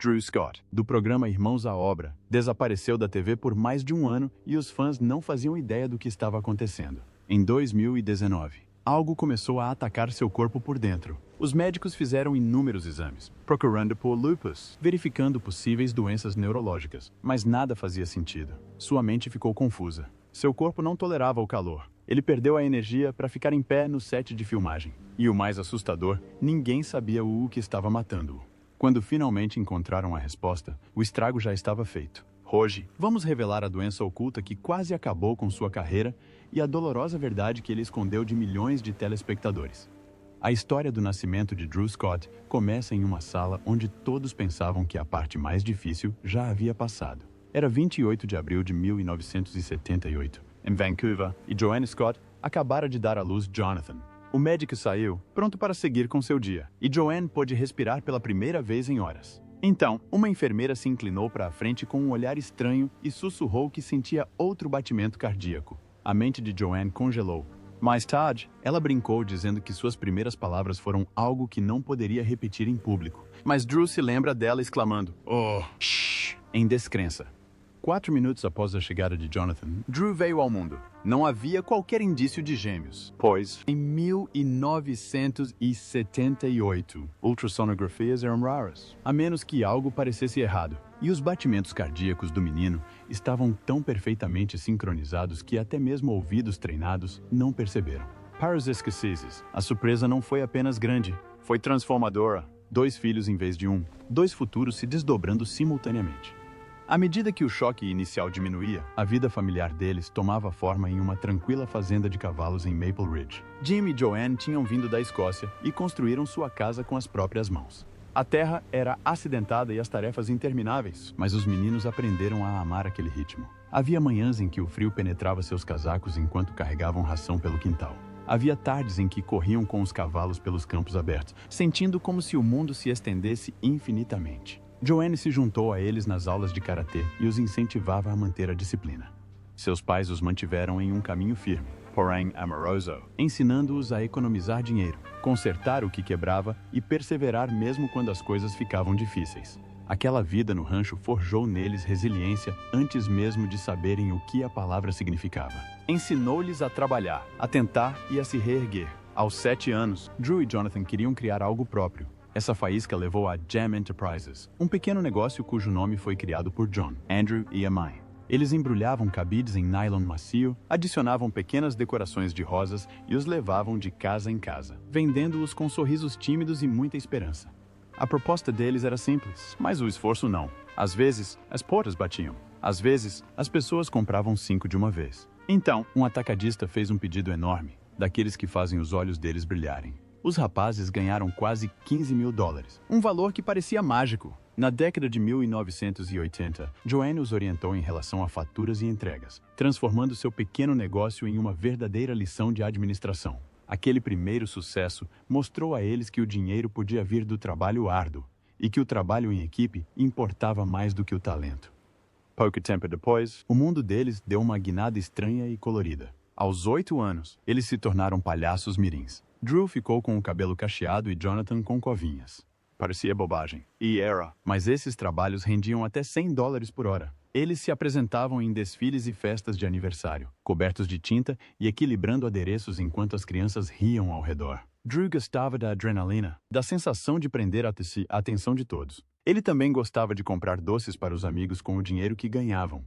Drew Scott, do programa Irmãos à Obra, desapareceu da TV por mais de um ano e os fãs não faziam ideia do que estava acontecendo. Em 2019, algo começou a atacar seu corpo por dentro. Os médicos fizeram inúmeros exames, procurando por lupus, verificando possíveis doenças neurológicas, mas nada fazia sentido. Sua mente ficou confusa. Seu corpo não tolerava o calor. Ele perdeu a energia para ficar em pé no set de filmagem. E o mais assustador, ninguém sabia o que estava matando-o. Quando finalmente encontraram a resposta, o estrago já estava feito. Hoje, vamos revelar a doença oculta que quase acabou com sua carreira e a dolorosa verdade que ele escondeu de milhões de telespectadores. A história do nascimento de Drew Scott começa em uma sala onde todos pensavam que a parte mais difícil já havia passado. Era 28 de abril de 1978, em Vancouver, e Joanne Scott acabara de dar à luz Jonathan. O médico saiu, pronto para seguir com seu dia, e Joanne pôde respirar pela primeira vez em horas. Então, uma enfermeira se inclinou para a frente com um olhar estranho e sussurrou que sentia outro batimento cardíaco. A mente de Joanne congelou. Mais tarde, ela brincou dizendo que suas primeiras palavras foram algo que não poderia repetir em público. Mas Drew se lembra dela exclamando, "Oh, shh", em descrença. 4 minutos após a chegada de Jonathan, Drew veio ao mundo. Não havia qualquer indício de gêmeos, pois, em 1978, ultrassonografias eram raras, a menos que algo parecesse errado. E os batimentos cardíacos do menino estavam tão perfeitamente sincronizados que até mesmo ouvidos treinados não perceberam. Para os escoceses, a surpresa não foi apenas grande, foi transformadora. 2 filhos em vez de um, 2 futuros se desdobrando simultaneamente. À medida que o choque inicial diminuía, a vida familiar deles tomava forma em uma tranquila fazenda de cavalos em Maple Ridge. Jim e Joanne tinham vindo da Escócia e construíram sua casa com as próprias mãos. A terra era acidentada e as tarefas intermináveis, mas os meninos aprenderam a amar aquele ritmo. Havia manhãs em que o frio penetrava seus casacos enquanto carregavam ração pelo quintal. Havia tardes em que corriam com os cavalos pelos campos abertos, sentindo como se o mundo se estendesse infinitamente. Joanne se juntou a eles nas aulas de karatê e os incentivava a manter a disciplina. Seus pais os mantiveram em um caminho firme, porém amoroso, ensinando-os a economizar dinheiro, consertar o que quebrava e perseverar mesmo quando as coisas ficavam difíceis. Aquela vida no rancho forjou neles resiliência antes mesmo de saberem o que a palavra significava. Ensinou-lhes a trabalhar, a tentar e a se reerguer. Aos 7 anos, Drew e Jonathan queriam criar algo próprio. Essa faísca levou a Jam Enterprises, um pequeno negócio cujo nome foi criado por John, Andrew e a mãe. Eles embrulhavam cabides em nylon macio, adicionavam pequenas decorações de rosas e os levavam de casa em casa, vendendo-os com sorrisos tímidos e muita esperança. A proposta deles era simples, mas o esforço não. Às vezes, as portas batiam. Às vezes, as pessoas compravam 5 de uma vez. Então, um atacadista fez um pedido enorme, daqueles que fazem os olhos deles brilharem. Os rapazes ganharam quase $15 mil, um valor que parecia mágico. Na década de 1980, Joanne os orientou em relação a faturas e entregas, transformando seu pequeno negócio em uma verdadeira lição de administração. Aquele primeiro sucesso mostrou a eles que o dinheiro podia vir do trabalho árduo e que o trabalho em equipe importava mais do que o talento. Pouco tempo depois, o mundo deles deu uma guinada estranha e colorida. Aos 8 anos, eles se tornaram palhaços mirins. Drew ficou com o cabelo cacheado e Jonathan com covinhas. Parecia bobagem. E era. Mas esses trabalhos rendiam até $100 por hora. Eles se apresentavam em desfiles e festas de aniversário, cobertos de tinta e equilibrando adereços enquanto as crianças riam ao redor. Drew gostava da adrenalina, da sensação de prender a atenção de todos. Ele também gostava de comprar doces para os amigos com o dinheiro que ganhavam.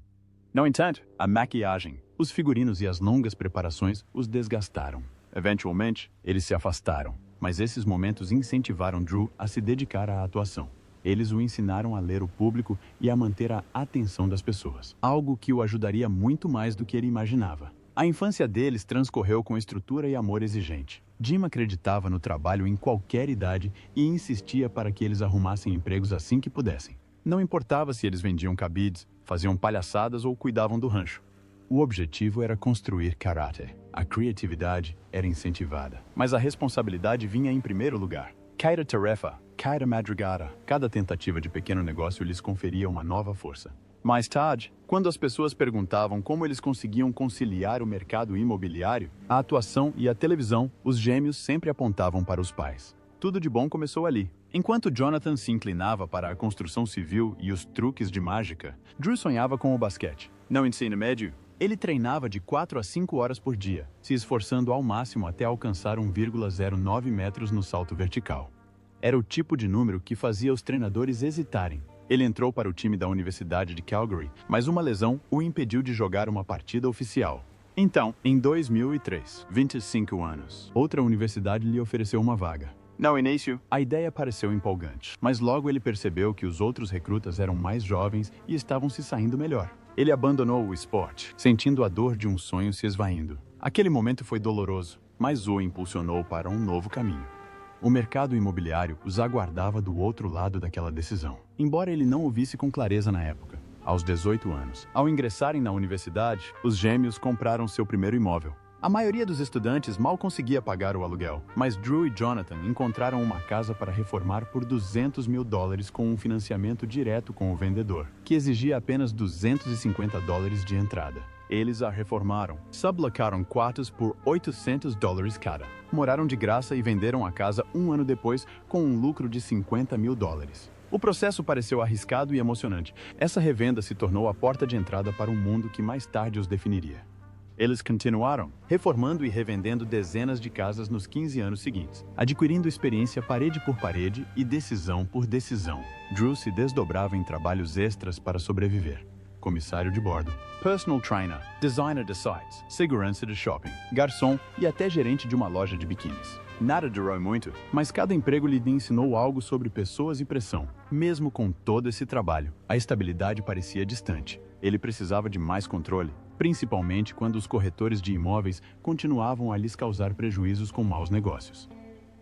No entanto, a maquiagem, os figurinos e as longas preparações os desgastaram. Eventualmente, eles se afastaram, mas esses momentos incentivaram Drew a se dedicar à atuação. Eles o ensinaram a ler o público e a manter a atenção das pessoas, algo que o ajudaria muito mais do que ele imaginava. A infância deles transcorreu com estrutura e amor exigente. Jim acreditava no trabalho em qualquer idade e insistia para que eles arrumassem empregos assim que pudessem. Não importava se eles vendiam cabides, faziam palhaçadas ou cuidavam do rancho. O objetivo era construir caráter. A criatividade era incentivada, mas a responsabilidade vinha em primeiro lugar. Cada tarefa, cada madrugada, cada tentativa de pequeno negócio lhes conferia uma nova força. Mais tarde, quando as pessoas perguntavam como eles conseguiam conciliar o mercado imobiliário, a atuação e a televisão, os gêmeos sempre apontavam para os pais. Tudo de bom começou ali. Enquanto Jonathan se inclinava para a construção civil e os truques de mágica, Drew sonhava com o basquete. No ensino médio, ele treinava de 4 a 5 horas por dia, se esforçando ao máximo até alcançar 1,09 metros no salto vertical. Era o tipo de número que fazia os treinadores hesitarem. Ele entrou para o time da Universidade de Calgary, mas uma lesão o impediu de jogar uma partida oficial. Então, em 2003, 25 anos, outra universidade lhe ofereceu uma vaga. No início, a ideia pareceu empolgante, mas logo ele percebeu que os outros recrutas eram mais jovens e estavam se saindo melhor. Ele abandonou o esporte, sentindo a dor de um sonho se esvaindo. Aquele momento foi doloroso, mas o impulsionou para um novo caminho. O mercado imobiliário os aguardava do outro lado daquela decisão, embora ele não o visse com clareza na época. Aos 18 anos, ao ingressarem na universidade, os gêmeos compraram seu primeiro imóvel. A maioria dos estudantes mal conseguia pagar o aluguel, mas Drew e Jonathan encontraram uma casa para reformar por $200 mil com um financiamento direto com o vendedor, que exigia apenas $250 de entrada. Eles a reformaram, sublocaram quartos por $800 cada, moraram de graça e venderam a casa um ano depois com um lucro de $50 mil. O processo pareceu arriscado e emocionante. Essa revenda se tornou a porta de entrada para um mundo que mais tarde os definiria. Eles continuaram, reformando e revendendo dezenas de casas nos 15 anos seguintes, adquirindo experiência parede por parede e decisão por decisão. Drew se desdobrava em trabalhos extras para sobreviver. Comissário de bordo, personal trainer, designer de sites, segurança de shopping, garçom e até gerente de uma loja de biquínis. Nada durou muito, mas cada emprego lhe ensinou algo sobre pessoas e pressão. Mesmo com todo esse trabalho, a estabilidade parecia distante. Ele precisava de mais controle, principalmente quando os corretores de imóveis continuavam a lhes causar prejuízos com maus negócios.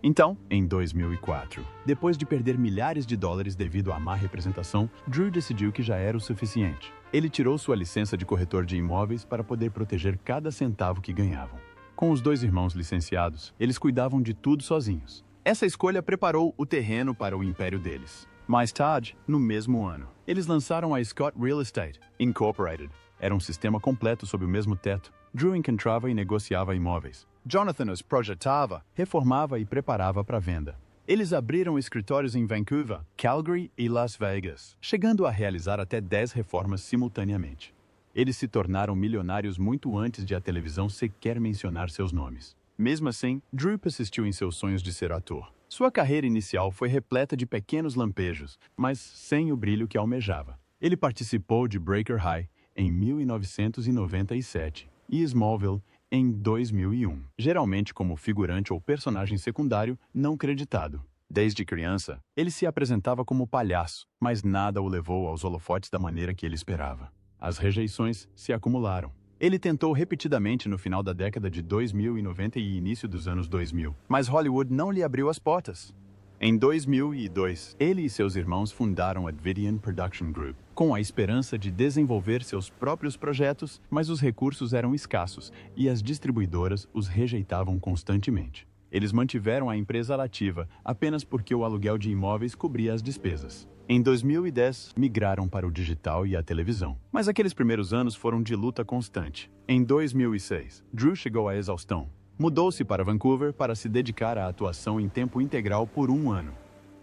Então, em 2004, depois de perder milhares de dólares devido à má representação, Drew decidiu que já era o suficiente. Ele tirou sua licença de corretor de imóveis para poder proteger cada centavo que ganhavam. Com os 2 irmãos licenciados, eles cuidavam de tudo sozinhos. Essa escolha preparou o terreno para o império deles. Mais tarde, no mesmo ano, eles lançaram a Scott Real Estate Incorporated. Era um sistema completo sob o mesmo teto. Drew encontrava e negociava imóveis. Jonathan os projetava, reformava e preparava para venda. Eles abriram escritórios em Vancouver, Calgary e Las Vegas, chegando a realizar até 10 reformas simultaneamente. Eles se tornaram milionários muito antes de a televisão sequer mencionar seus nomes. Mesmo assim, Drew persistiu em seus sonhos de ser ator. Sua carreira inicial foi repleta de pequenos lampejos, mas sem o brilho que almejava. Ele participou de Breaker High em 1997 e Smallville em 2001, geralmente como figurante ou personagem secundário não creditado. Desde criança, ele se apresentava como palhaço, mas nada o levou aos holofotes da maneira que ele esperava. As rejeições se acumularam. Ele tentou repetidamente no final da década de 2090 e início dos anos 2000, mas Hollywood não lhe abriu as portas. Em 2002, ele e seus irmãos fundaram a Advidian Production Group, com a esperança de desenvolver seus próprios projetos, mas os recursos eram escassos e as distribuidoras os rejeitavam constantemente. Eles mantiveram a empresa ativa apenas porque o aluguel de imóveis cobria as despesas. Em 2010, migraram para o digital e a televisão, mas aqueles primeiros anos foram de luta constante. Em 2006, Drew chegou à exaustão. Mudou-se para Vancouver para se dedicar à atuação em tempo integral por um ano.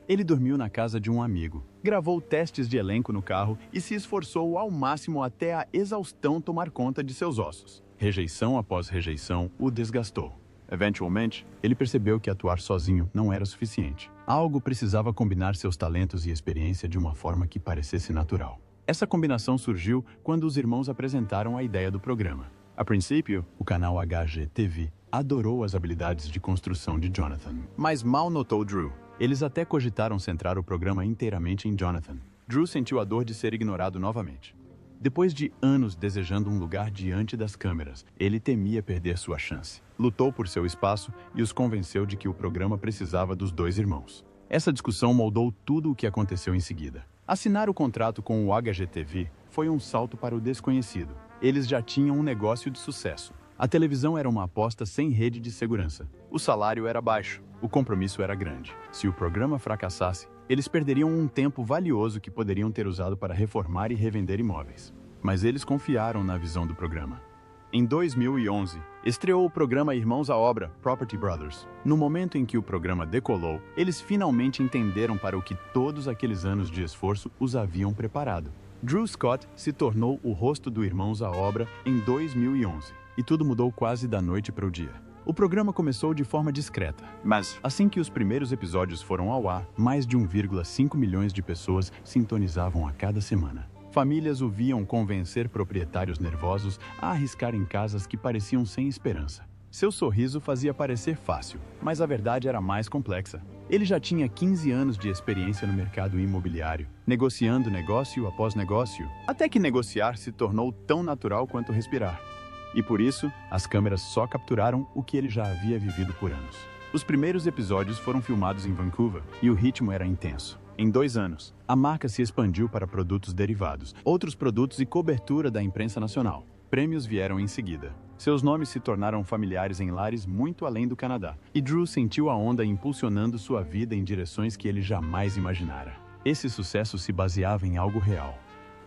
Ele dormiu na casa de um amigo, gravou testes de elenco no carro e se esforçou ao máximo até a exaustão tomar conta de seus ossos. Rejeição após rejeição o desgastou. Eventualmente, ele percebeu que atuar sozinho não era suficiente. Algo precisava combinar seus talentos e experiência de uma forma que parecesse natural. Essa combinação surgiu quando os irmãos apresentaram a ideia do programa. A princípio, o canal HGTV adorou as habilidades de construção de Jonathan, mas mal notou Drew. Eles até cogitaram centrar o programa inteiramente em Jonathan. Drew sentiu a dor de ser ignorado novamente. Depois de anos desejando um lugar diante das câmeras, ele temia perder sua chance. Lutou por seu espaço e os convenceu de que o programa precisava dos 2 irmãos. Essa discussão moldou tudo o que aconteceu em seguida. Assinar o contrato com o HGTV foi um salto para o desconhecido. Eles já tinham um negócio de sucesso. A televisão era uma aposta sem rede de segurança. O salário era baixo, o compromisso era grande. Se o programa fracassasse, eles perderiam um tempo valioso que poderiam ter usado para reformar e revender imóveis. Mas eles confiaram na visão do programa. Em 2011, estreou o programa Irmãos à Obra, Property Brothers. No momento em que o programa decolou, eles finalmente entenderam para o que todos aqueles anos de esforço os haviam preparado. Drew Scott se tornou o rosto do Irmãos à Obra em 2011, e tudo mudou quase da noite para o dia. O programa começou de forma discreta, mas assim que os primeiros episódios foram ao ar, mais de 1,5 milhões de pessoas sintonizavam a cada semana. Famílias o viam convencer proprietários nervosos a arriscarem casas que pareciam sem esperança. Seu sorriso fazia parecer fácil, mas a verdade era mais complexa. Ele já tinha 15 anos de experiência no mercado imobiliário, negociando negócio após negócio, até que negociar se tornou tão natural quanto respirar. E por isso, as câmeras só capturaram o que ele já havia vivido por anos. Os primeiros episódios foram filmados em Vancouver e o ritmo era intenso. Em 2 anos, a marca se expandiu para produtos derivados, outros produtos e cobertura da imprensa nacional. Prêmios vieram em seguida. Seus nomes se tornaram familiares em lares muito além do Canadá, e Drew sentiu a onda impulsionando sua vida em direções que ele jamais imaginara. Esse sucesso se baseava em algo real.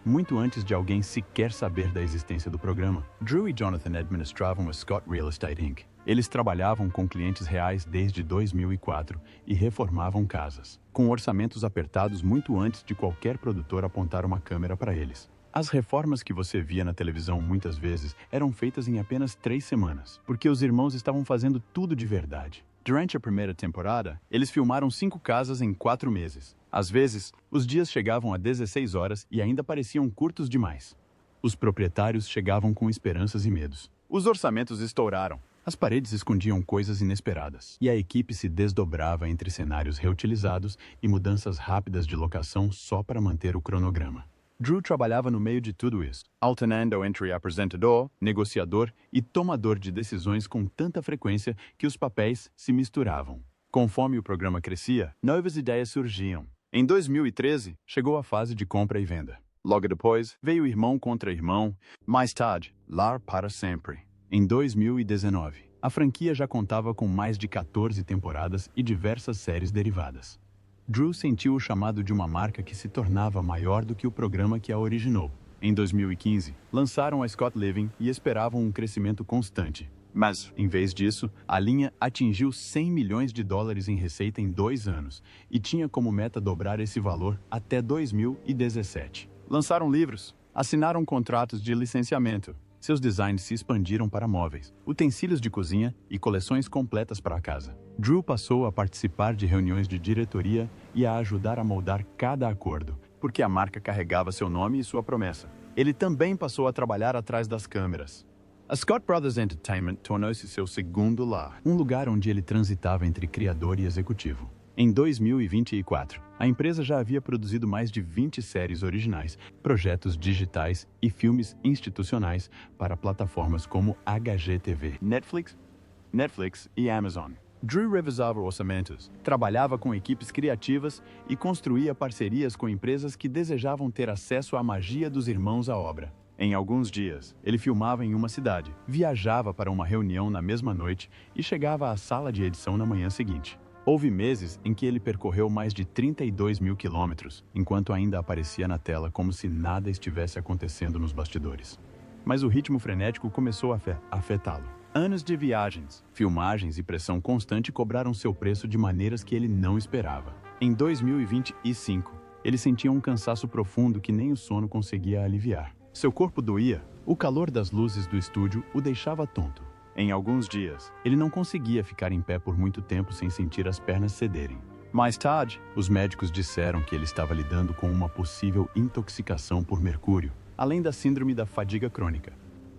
Muito antes de alguém sequer saber da existência do programa, Drew e Jonathan administravam a Scott Real Estate Inc. Eles trabalhavam com clientes reais desde 2004 e reformavam casas, com orçamentos apertados muito antes de qualquer produtor apontar uma câmera para eles. As reformas que você via na televisão muitas vezes eram feitas em apenas 3 semanas, porque os irmãos estavam fazendo tudo de verdade. Durante a primeira temporada, eles filmaram 5 casas em 4 meses. Às vezes, os dias chegavam a 16 horas e ainda pareciam curtos demais. Os proprietários chegavam com esperanças e medos. Os orçamentos estouraram. As paredes escondiam coisas inesperadas, e a equipe se desdobrava entre cenários reutilizados e mudanças rápidas de locação só para manter o cronograma. Drew trabalhava no meio de tudo isso, alternando entre apresentador, negociador e tomador de decisões com tanta frequência que os papéis se misturavam. Conforme o programa crescia, novas ideias surgiam. Em 2013, chegou a fase de compra e venda. Logo depois, veio Irmão contra Irmão, mais tarde, Lar para Sempre. Em 2019, a franquia já contava com mais de 14 temporadas e diversas séries derivadas. Drew sentiu o chamado de uma marca que se tornava maior do que o programa que a originou. Em 2015, lançaram a Scott Living e esperavam um crescimento constante. Mas, em vez disso, a linha atingiu 100 milhões de dólares em receita em 2 anos e tinha como meta dobrar esse valor até 2017. Lançaram livros, assinaram contratos de licenciamento. Seus designs se expandiram para móveis, utensílios de cozinha e coleções completas para a casa. Drew passou a participar de reuniões de diretoria e a ajudar a moldar cada acordo, porque a marca carregava seu nome e sua promessa. Ele também passou a trabalhar atrás das câmeras. A Scott Brothers Entertainment tornou-se seu segundo lar, um lugar onde ele transitava entre criador e executivo. Em 2024, a empresa já havia produzido mais de 20 séries originais, projetos digitais e filmes institucionais para plataformas como HGTV, Netflix e Amazon. Drew revisava orçamentos, trabalhava com equipes criativas e construía parcerias com empresas que desejavam ter acesso à magia dos irmãos à obra. Em alguns dias, ele filmava em uma cidade, viajava para uma reunião na mesma noite e chegava à sala de edição na manhã seguinte. Houve meses em que ele percorreu mais de 32 mil quilômetros, enquanto ainda aparecia na tela como se nada estivesse acontecendo nos bastidores. Mas o ritmo frenético começou a afetá-lo. Anos de viagens, filmagens e pressão constante cobraram seu preço de maneiras que ele não esperava. Em 2025, ele sentia um cansaço profundo que nem o sono conseguia aliviar. Seu corpo doía, o calor das luzes do estúdio o deixava tonto. Em alguns dias, ele não conseguia ficar em pé por muito tempo sem sentir as pernas cederem. Mais tarde, os médicos disseram que ele estava lidando com uma possível intoxicação por mercúrio, além da síndrome da fadiga crônica.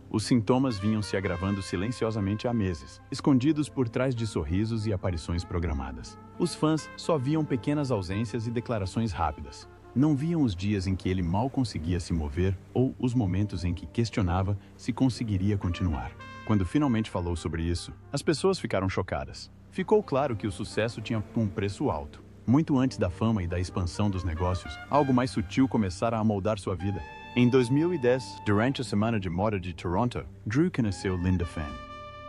Os sintomas vinham se agravando silenciosamente há meses, escondidos por trás de sorrisos e aparições programadas. Os fãs só viam pequenas ausências e declarações rápidas. Não viam os dias em que ele mal conseguia se mover ou os momentos em que questionava se conseguiria continuar. Quando finalmente falou sobre isso, as pessoas ficaram chocadas. Ficou claro que o sucesso tinha um preço alto. Muito antes da fama e da expansão dos negócios, algo mais sutil começara a moldar sua vida. Em 2010, durante a Semana de Moda de Toronto, Drew conheceu Linda Fan.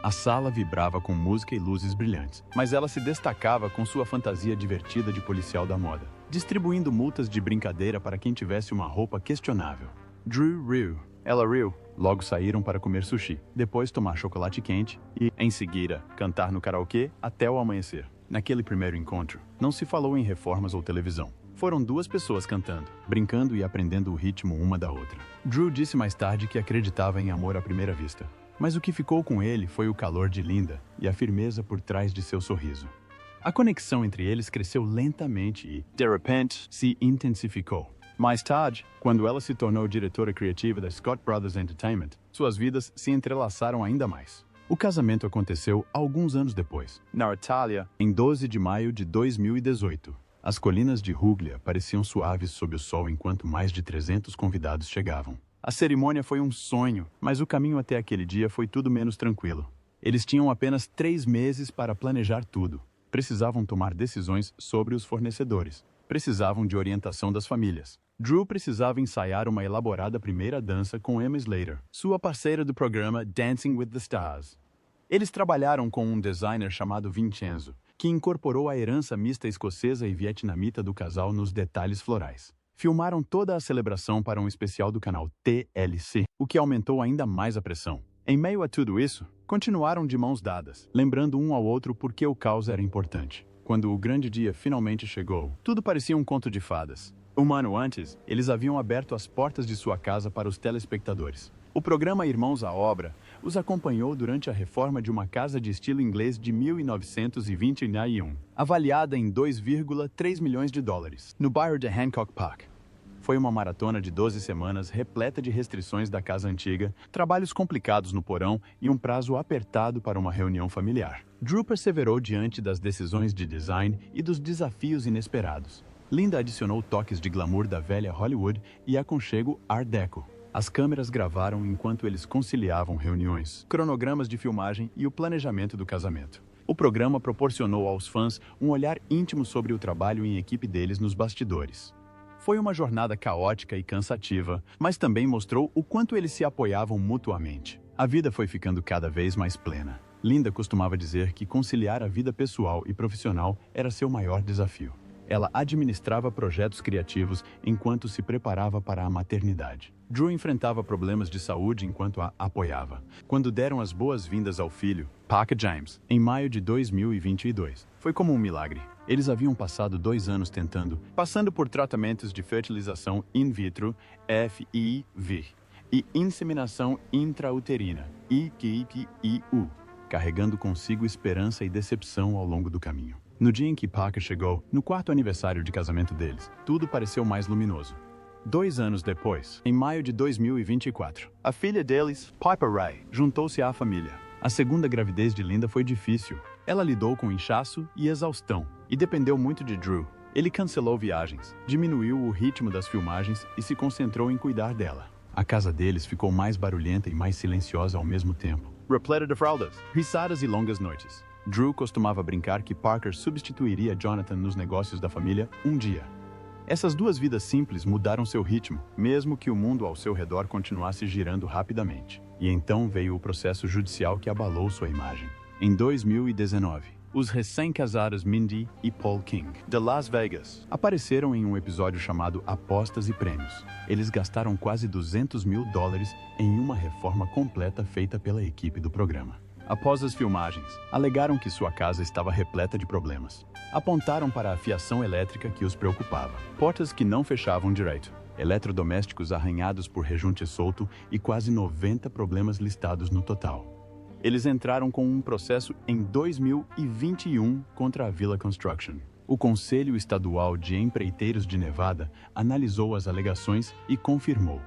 A sala vibrava com música e luzes brilhantes, mas ela se destacava com sua fantasia divertida de policial da moda, distribuindo multas de brincadeira para quem tivesse uma roupa questionável. Drew riu, Ela riu. Logo saíram para comer sushi, depois tomar chocolate quente e, em seguida, cantar no karaokê até o amanhecer. Naquele primeiro encontro, não se falou em reformas ou televisão. Foram duas pessoas cantando, brincando e aprendendo o ritmo uma da outra. Drew disse mais tarde que acreditava em amor à primeira vista. Mas o que ficou com ele foi o calor de Linda e a firmeza por trás de seu sorriso. A conexão entre eles cresceu lentamente e, de repente, se intensificou. Mais tarde, quando ela se tornou diretora criativa da Scott Brothers Entertainment, suas vidas se entrelaçaram ainda mais. O casamento aconteceu alguns anos depois, na Itália, em 12 de maio de 2018. As colinas de Ruglia pareciam suaves sob o sol enquanto mais de 300 convidados chegavam. A cerimônia foi um sonho, mas o caminho até aquele dia foi tudo menos tranquilo. Eles tinham apenas 3 meses para planejar tudo. Precisavam tomar decisões sobre os fornecedores. Precisavam de orientação das famílias. Drew precisava ensaiar uma elaborada primeira dança com Emma Slater, sua parceira do programa Dancing with the Stars. Eles trabalharam com um designer chamado Vincenzo, que incorporou a herança mista escocesa e vietnamita do casal nos detalhes florais. Filmaram toda a celebração para um especial do canal TLC, o que aumentou ainda mais a pressão. Em meio a tudo isso, continuaram de mãos dadas, lembrando um ao outro por que o caos era importante. Quando o grande dia finalmente chegou, tudo parecia um conto de fadas. Um ano antes, eles haviam aberto as portas de sua casa para os telespectadores. O programa Irmãos à Obra os acompanhou durante a reforma de uma casa de estilo inglês de 1921, avaliada em 2,3 milhões de dólares, no bairro de Hancock Park. Foi uma maratona de 12 semanas repleta de restrições da casa antiga, trabalhos complicados no porão e um prazo apertado para uma reunião familiar. Drew perseverou diante das decisões de design e dos desafios inesperados. Linda adicionou toques de glamour da velha Hollywood e aconchego Art Deco. As câmeras gravaram enquanto eles conciliavam reuniões, cronogramas de filmagem e o planejamento do casamento. O programa proporcionou aos fãs um olhar íntimo sobre o trabalho em equipe deles nos bastidores. Foi uma jornada caótica e cansativa, mas também mostrou o quanto eles se apoiavam mutuamente. A vida foi ficando cada vez mais plena. Linda costumava dizer que conciliar a vida pessoal e profissional era seu maior desafio. Ela administrava projetos criativos enquanto se preparava para a maternidade. Drew enfrentava problemas de saúde enquanto a apoiava. Quando deram as boas-vindas ao filho, Parker James, em maio de 2022, foi como um milagre. Eles haviam passado 2 anos passando por tratamentos de fertilização in vitro, FIV, e inseminação intrauterina, IQIU, carregando consigo esperança e decepção ao longo do caminho. No dia em que Parker chegou, no 4º aniversário de casamento deles, tudo pareceu mais luminoso. 2 anos depois, em maio de 2024, a filha deles, Piper Ray, juntou-se à família. A segunda gravidez de Linda foi difícil. Ela lidou com inchaço e exaustão, e dependeu muito de Drew. Ele cancelou viagens, diminuiu o ritmo das filmagens e se concentrou em cuidar dela. A casa deles ficou mais barulhenta e mais silenciosa ao mesmo tempo, repleta de fraldas, risadas e longas noites. Drew costumava brincar que Parker substituiria Jonathan nos negócios da família um dia. Essas 2 vidas simples mudaram seu ritmo, mesmo que o mundo ao seu redor continuasse girando rapidamente. E então veio o processo judicial que abalou sua imagem. Em 2019, os recém-casados Mindy e Paul King, de Las Vegas, apareceram em um episódio chamado Apostas e Prêmios. Eles gastaram quase $200 mil em uma reforma completa feita pela equipe do programa. Após as filmagens, alegaram que sua casa estava repleta de problemas. Apontaram para a fiação elétrica que os preocupava, portas que não fechavam direito, eletrodomésticos arranhados por rejunte solto e quase 90 problemas listados no total. Eles entraram com um processo em 2021 contra a Villa Construction. O Conselho Estadual de Empreiteiros de Nevada analisou as alegações e confirmou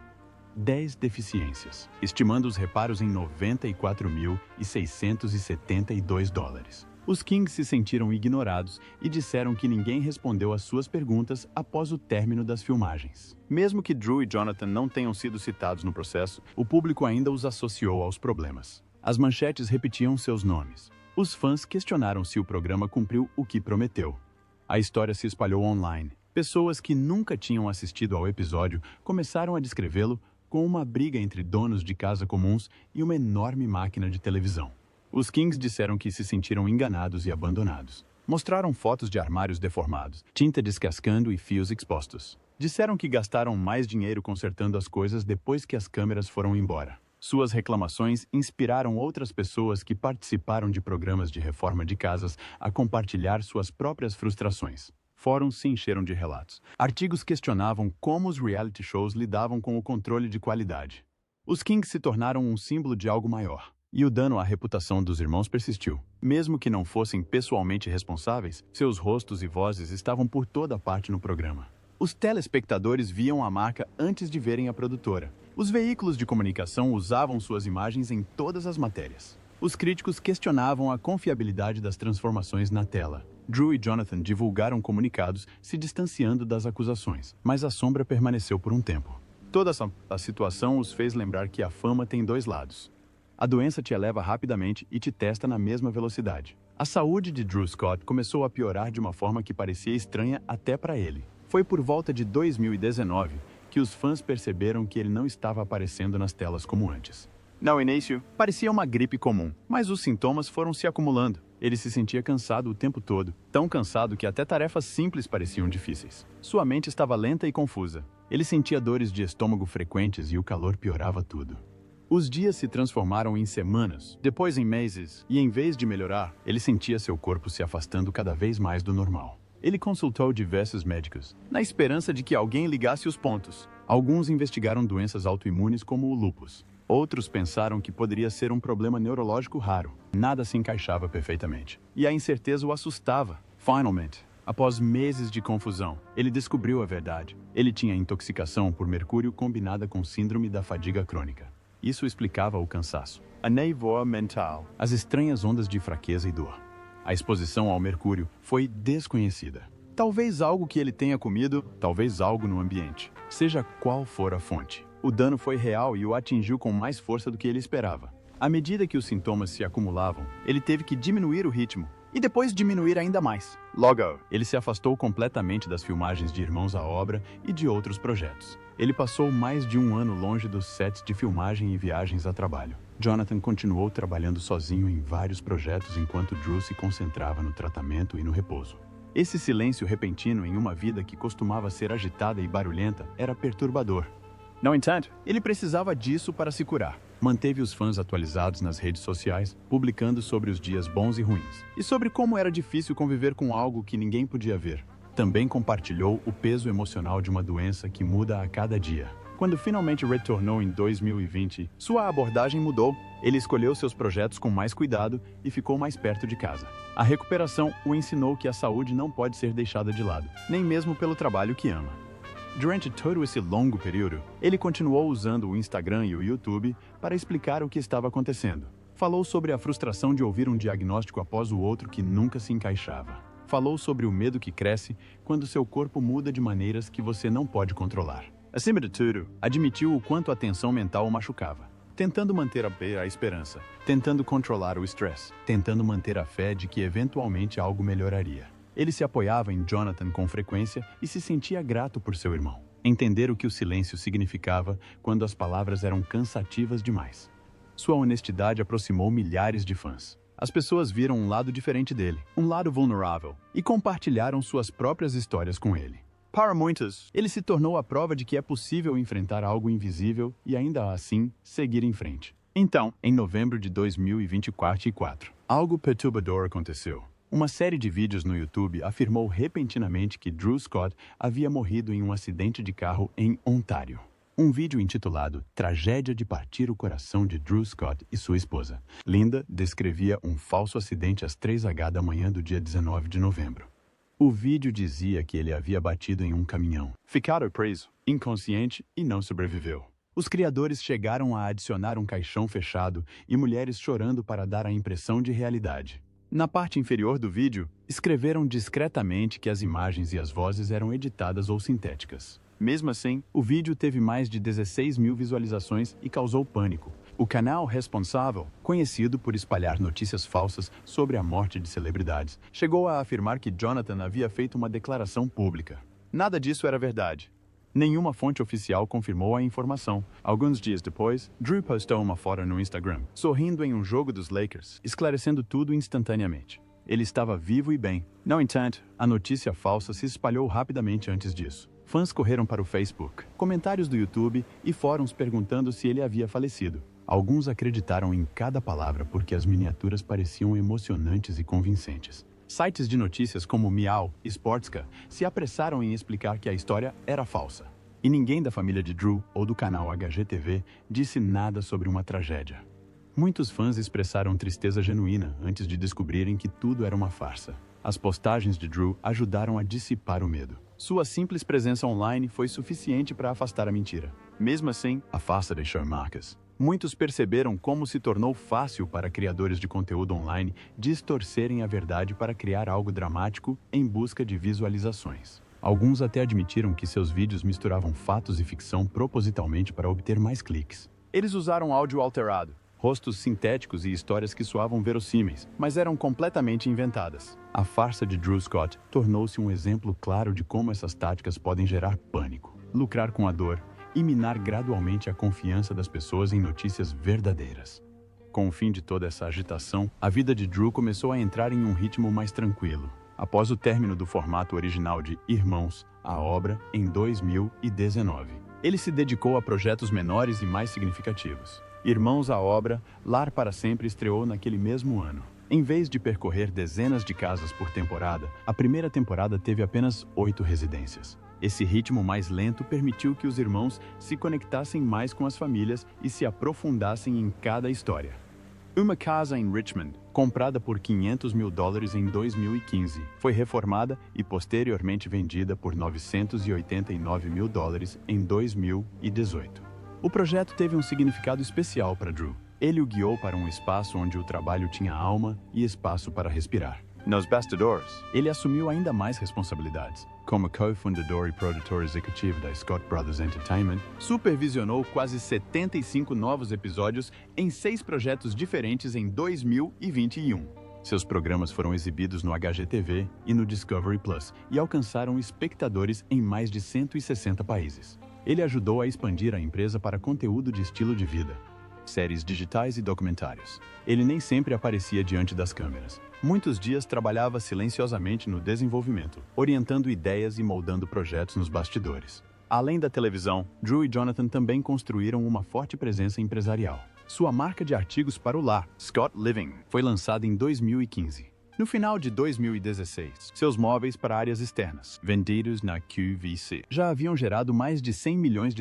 10 deficiências, estimando os reparos em $94.672. Os Kings se sentiram ignorados e disseram que ninguém respondeu às suas perguntas após o término das filmagens. Mesmo que Drew e Jonathan não tenham sido citados no processo, o público ainda os associou aos problemas. As manchetes repetiam seus nomes. Os fãs questionaram se o programa cumpriu o que prometeu. A história se espalhou online. Pessoas que nunca tinham assistido ao episódio começaram a descrevê-lo com uma briga entre donos de casa comuns e uma enorme máquina de televisão. Os Kings disseram que se sentiram enganados e abandonados. Mostraram fotos de armários deformados, tinta descascando e fios expostos. Disseram que gastaram mais dinheiro consertando as coisas depois que as câmeras foram embora. Suas reclamações inspiraram outras pessoas que participaram de programas de reforma de casas a compartilhar suas próprias frustrações. Fóruns se encheram de relatos. Artigos questionavam como os reality shows lidavam com o controle de qualidade. Os Kings se tornaram um símbolo de algo maior, e o dano à reputação dos irmãos persistiu. Mesmo que não fossem pessoalmente responsáveis, seus rostos e vozes estavam por toda parte no programa. Os telespectadores viam a marca antes de verem a produtora. Os veículos de comunicação usavam suas imagens em todas as matérias. Os críticos questionavam a confiabilidade das transformações na tela. Drew e Jonathan divulgaram comunicados, se distanciando das acusações, mas a sombra permaneceu por um tempo. Toda a situação os fez lembrar que a fama tem dois lados. A doença te eleva rapidamente e te testa na mesma velocidade. A saúde de Drew Scott começou a piorar de uma forma que parecia estranha até para ele. Foi por volta de 2019 que os fãs perceberam que ele não estava aparecendo nas telas como antes. No início, parecia uma gripe comum, mas os sintomas foram se acumulando. Ele se sentia cansado o tempo todo, tão cansado que até tarefas simples pareciam difíceis. Sua mente estava lenta e confusa. Ele sentia dores de estômago frequentes e o calor piorava tudo. Os dias se transformaram em semanas, depois em meses, e em vez de melhorar, ele sentia seu corpo se afastando cada vez mais do normal. Ele consultou diversos médicos, na esperança de que alguém ligasse os pontos. Alguns investigaram doenças autoimunes como o lúpus. Outros pensaram que poderia ser um problema neurológico raro. Nada se encaixava perfeitamente. E a incerteza o assustava. Finalmente, após meses de confusão, ele descobriu a verdade. Ele tinha intoxicação por mercúrio combinada com síndrome da fadiga crônica. Isso explicava o cansaço, a névoa mental, as estranhas ondas de fraqueza e dor. A exposição ao mercúrio foi desconhecida. Talvez algo que ele tenha comido, talvez algo no ambiente. Seja qual for a fonte, o dano foi real e o atingiu com mais força do que ele esperava. À medida que os sintomas se acumulavam, ele teve que diminuir o ritmo e depois diminuir ainda mais. Logo, ele se afastou completamente das filmagens de Irmãos à Obra e de outros projetos. Ele passou mais de um ano longe dos sets de filmagem e viagens a trabalho. Jonathan continuou trabalhando sozinho em vários projetos enquanto Drew se concentrava no tratamento e no repouso. Esse silêncio repentino em uma vida que costumava ser agitada e barulhenta era perturbador. No entanto, ele precisava disso para se curar. Manteve os fãs atualizados nas redes sociais, publicando sobre os dias bons e ruins, e sobre como era difícil conviver com algo que ninguém podia ver. Também compartilhou o peso emocional de uma doença que muda a cada dia. Quando finalmente retornou em 2020, sua abordagem mudou. Ele escolheu seus projetos com mais cuidado e ficou mais perto de casa. A recuperação o ensinou que a saúde não pode ser deixada de lado, nem mesmo pelo trabalho que ama. Durante todo esse longo período, ele continuou usando o Instagram e o YouTube para explicar o que estava acontecendo. Falou sobre a frustração de ouvir um diagnóstico após o outro que nunca se encaixava. Falou sobre o medo que cresce quando seu corpo muda de maneiras que você não pode controlar. Acima de tudo, admitiu o quanto a tensão mental o machucava. Tentando manter a esperança, tentando controlar o estresse, tentando manter a fé de que eventualmente algo melhoraria. Ele se apoiava em Jonathan com frequência e se sentia grato por seu irmão. Entender o que o silêncio significava quando as palavras eram cansativas demais. Sua honestidade aproximou milhares de fãs. As pessoas viram um lado diferente dele, um lado vulnerável, e compartilharam suas próprias histórias com ele. Para muitos, ele se tornou a prova de que é possível enfrentar algo invisível e ainda assim seguir em frente. Então, em novembro de 2024, algo perturbador aconteceu. Uma série de vídeos no YouTube afirmou repentinamente que Drew Scott havia morrido em um acidente de carro em Ontário. Um vídeo intitulado Tragédia de Partir o Coração de Drew Scott e sua esposa, Linda, descrevia um falso acidente às 3h da manhã do dia 19 de novembro. O vídeo dizia que ele havia batido em um caminhão, ficado preso, inconsciente e não sobreviveu. Os criadores chegaram a adicionar um caixão fechado e mulheres chorando para dar a impressão de realidade. Na parte inferior do vídeo, escreveram discretamente que as imagens e as vozes eram editadas ou sintéticas. Mesmo assim, o vídeo teve mais de 16 mil visualizações e causou pânico. O canal responsável, conhecido por espalhar notícias falsas sobre a morte de celebridades, chegou a afirmar que Jonathan havia feito uma declaração pública. Nada disso era verdade. Nenhuma fonte oficial confirmou a informação. Alguns dias depois, Drew postou uma foto no Instagram, sorrindo em um jogo dos Lakers, esclarecendo tudo instantaneamente. Ele estava vivo e bem. No entanto, a notícia falsa se espalhou rapidamente antes disso. Fãs correram para o Facebook, comentários do YouTube e fóruns perguntando se ele havia falecido. Alguns acreditaram em cada palavra porque as miniaturas pareciam emocionantes e convincentes. Sites de notícias como Meow e Sportska se apressaram em explicar que a história era falsa. E ninguém da família de Drew ou do canal HGTV disse nada sobre uma tragédia. Muitos fãs expressaram tristeza genuína antes de descobrirem que tudo era uma farsa. As postagens de Drew ajudaram a dissipar o medo. Sua simples presença online foi suficiente para afastar a mentira. Mesmo assim, a farsa deixou marcas. Muitos perceberam como se tornou fácil para criadores de conteúdo online distorcerem a verdade para criar algo dramático em busca de visualizações. Alguns até admitiram que seus vídeos misturavam fatos e ficção propositalmente para obter mais cliques. Eles usaram áudio alterado, rostos sintéticos e histórias que soavam verossímeis, mas eram completamente inventadas. A farsa de Drew Scott tornou-se um exemplo claro de como essas táticas podem gerar pânico, lucrar com a dor e minar gradualmente a confiança das pessoas em notícias verdadeiras. Com o fim de toda essa agitação, a vida de Drew começou a entrar em um ritmo mais tranquilo. Após o término do formato original de Irmãos, a obra, em 2019, ele se dedicou a projetos menores e mais significativos. Irmãos à Obra, Lar para Sempre estreou naquele mesmo ano. Em vez de percorrer dezenas de casas por temporada, a primeira temporada teve apenas 8 residências. Esse ritmo mais lento permitiu que os irmãos se conectassem mais com as famílias e se aprofundassem em cada história. Uma casa em Richmond, comprada por $500 mil em 2015, foi reformada e posteriormente vendida por $989 mil em 2018. O projeto teve um significado especial para Drew. Ele o guiou para um espaço onde o trabalho tinha alma e espaço para respirar. Nos bastidores, ele assumiu ainda mais responsabilidades. Como cofundador e produtor executivo da Scott Brothers Entertainment, supervisionou quase 75 novos episódios em 6 projetos diferentes em 2021. Seus programas foram exibidos no HGTV e no Discovery Plus e alcançaram espectadores em mais de 160 países. Ele ajudou a expandir a empresa para conteúdo de estilo de vida, séries digitais e documentários. Ele nem sempre aparecia diante das câmeras. Muitos dias trabalhava silenciosamente no desenvolvimento, orientando ideias e moldando projetos nos bastidores. Além da televisão, Drew e Jonathan também construíram uma forte presença empresarial. Sua marca de artigos para o lar, Scott Living, foi lançada em 2015. No final de 2016, seus móveis para áreas externas, vendidos na QVC, já haviam gerado mais de $100 milhões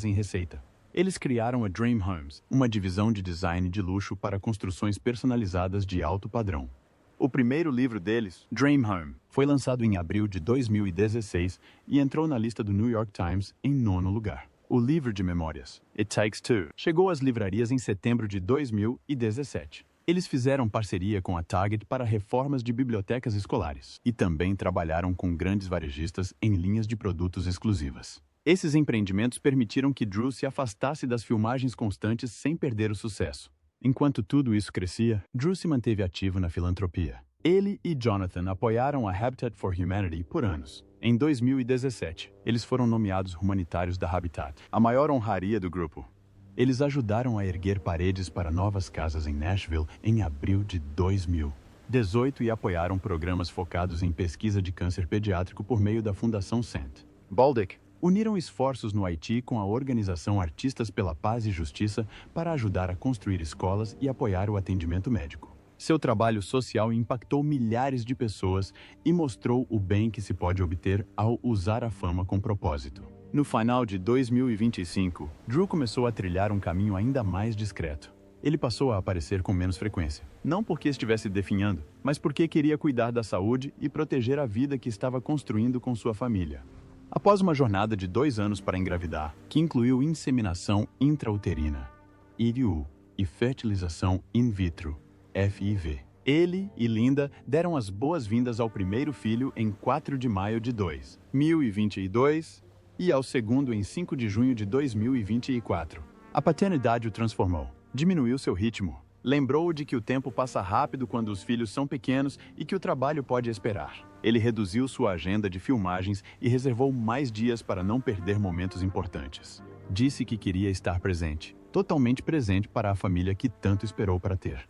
em receita. Eles criaram a Dream Homes, uma divisão de design de luxo para construções personalizadas de alto padrão. O primeiro livro deles, Dream Home, foi lançado em abril de 2016 e entrou na lista do New York Times em 9º lugar. O livro de memórias, It Takes Two, chegou às livrarias em setembro de 2017. Eles fizeram parceria com a Target para reformas de bibliotecas escolares e também trabalharam com grandes varejistas em linhas de produtos exclusivas. Esses empreendimentos permitiram que Drew se afastasse das filmagens constantes sem perder o sucesso. Enquanto tudo isso crescia, Drew se manteve ativo na filantropia. Ele e Jonathan apoiaram a Habitat for Humanity por anos. Em 2017, eles foram nomeados humanitários da Habitat, a maior honraria do grupo. Eles ajudaram a erguer paredes para novas casas em Nashville em abril de 2018 e apoiaram programas focados em pesquisa de câncer pediátrico por meio da Fundação St. Baldic. Uniram esforços no Haiti com a organização Artistas pela Paz e Justiça para ajudar a construir escolas e apoiar o atendimento médico. Seu trabalho social impactou milhares de pessoas e mostrou o bem que se pode obter ao usar a fama com propósito. No final de 2025, Drew começou a trilhar um caminho ainda mais discreto. Ele passou a aparecer com menos frequência, não porque estivesse definhando, mas porque queria cuidar da saúde e proteger a vida que estava construindo com sua família. Após uma jornada de 2 anos para engravidar, que incluiu inseminação intrauterina, IVU, e fertilização in vitro, FIV, ele e Linda deram as boas-vindas ao primeiro filho em 4 de maio de 2022 e ao segundo em 5 de junho de 2024. A paternidade o transformou, diminuiu seu ritmo, lembrou-o de que o tempo passa rápido quando os filhos são pequenos e que o trabalho pode esperar. Ele reduziu sua agenda de filmagens e reservou mais dias para não perder momentos importantes. Disse que queria estar presente, totalmente presente para a família que tanto esperou para ter.